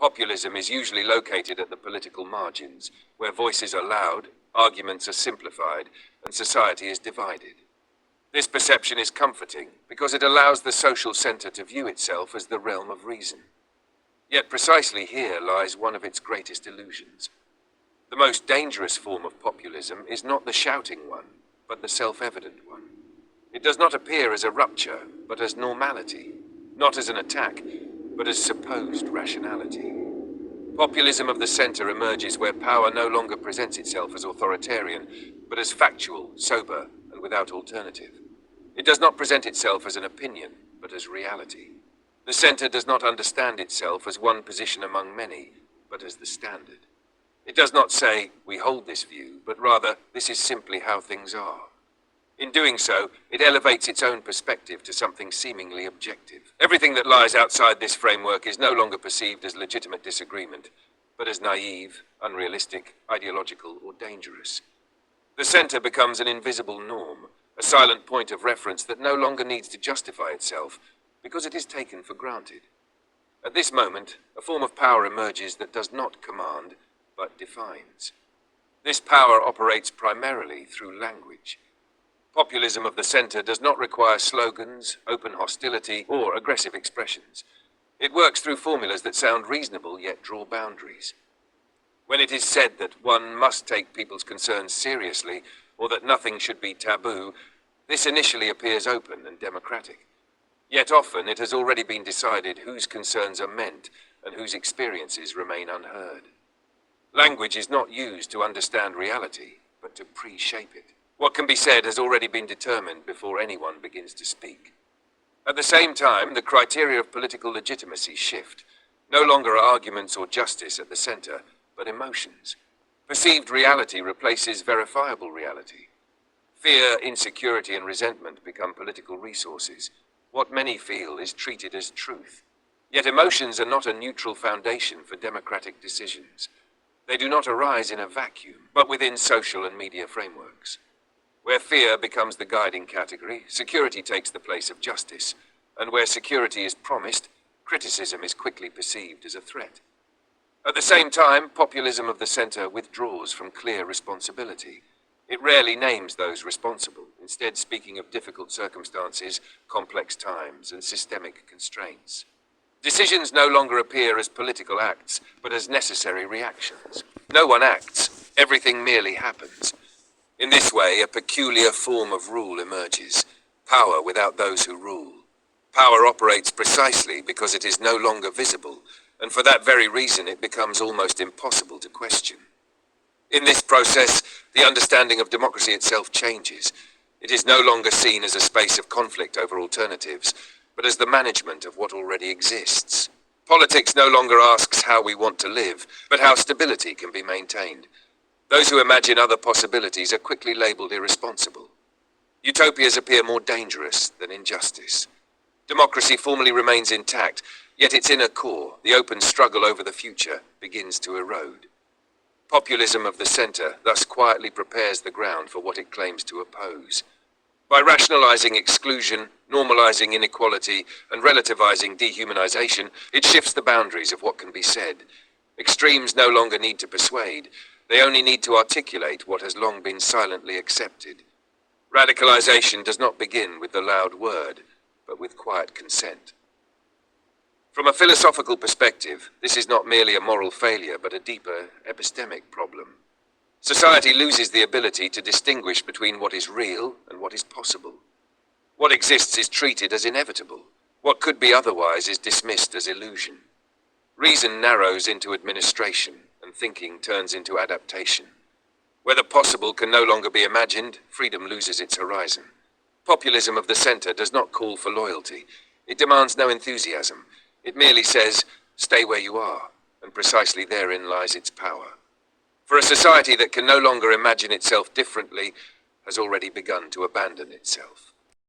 Populism is usually located at the political margins, where voices are loud, arguments are simplified, and society is divided. This perception is comforting because it allows the social center to view itself as the realm of reason. Yet precisely here lies one of its greatest illusions. The most dangerous form of populism is not the shouting one, but the self-evident one. It does not appear as a rupture, but as normality, not as an attack, but as supposed rationality. Populism of the center emerges where power no longer presents itself as authoritarian, but as factual, sober, and without alternative. It does not present itself as an opinion, but as reality. The center does not understand itself as one position among many, but as the standard. It does not say, we hold this view, but rather, this is simply how things are. In doing so, it elevates its own perspective to something seemingly objective. Everything that lies outside this framework is no longer perceived as legitimate disagreement, but as naive, unrealistic, ideological, or dangerous. The center becomes an invisible norm, a silent point of reference that no longer needs to justify itself, because it is taken for granted. At this moment, a form of power emerges that does not command, but defines. This power operates primarily through language. Populism of the center does not require slogans, open hostility, or aggressive expressions. It works through formulas that sound reasonable yet draw boundaries. When it is said that one must take people's concerns seriously, or that nothing should be taboo, this initially appears open and democratic. Yet often it has already been decided whose concerns are meant and whose experiences remain unheard. Language is not used to understand reality, but to pre-shape it. What can be said has already been determined before anyone begins to speak. At the same time, the criteria of political legitimacy shift. No longer are arguments or justice at the center, but emotions. Perceived reality replaces verifiable reality. Fear, insecurity, and resentment become political resources. What many feel is treated as truth. Yet emotions are not a neutral foundation for democratic decisions. They do not arise in a vacuum, but within social and media frameworks. Where fear becomes the guiding category, security takes the place of justice. And where security is promised, criticism is quickly perceived as a threat. At the same time, populism of the center withdraws from clear responsibility. It rarely names those responsible, instead speaking of difficult circumstances, complex times, and systemic constraints. Decisions no longer appear as political acts, but as necessary reactions. No one acts, everything merely happens. In this way, a peculiar form of rule emerges, power without those who rule. Power operates precisely because it is no longer visible, and for that very reason it becomes almost impossible to question. In this process, the understanding of democracy itself changes. It is no longer seen as a space of conflict over alternatives, but as the management of what already exists. Politics no longer asks how we want to live, but how stability can be maintained. Those who imagine other possibilities are quickly labeled irresponsible. Utopias appear more dangerous than injustice. Democracy formally remains intact, yet its inner core, the open struggle over the future, begins to erode. Populism of the center thus quietly prepares the ground for what it claims to oppose. By rationalizing exclusion, normalizing inequality, and relativizing dehumanization, it shifts the boundaries of what can be said. Extremes no longer need to persuade. They only need to articulate what has long been silently accepted. Radicalization does not begin with the loud word, but with quiet consent. From a philosophical perspective, this is not merely a moral failure, but a deeper epistemic problem. Society loses the ability to distinguish between what is real and what is possible. What exists is treated as inevitable. What could be otherwise is dismissed as illusion. Reason narrows into administration, and thinking turns into adaptation. Where the possible can no longer be imagined, freedom loses its horizon. Populism of the center does not call for loyalty. It demands no enthusiasm. It merely says, stay where you are, and precisely therein lies its power. For a society that can no longer imagine itself differently has already begun to abandon itself.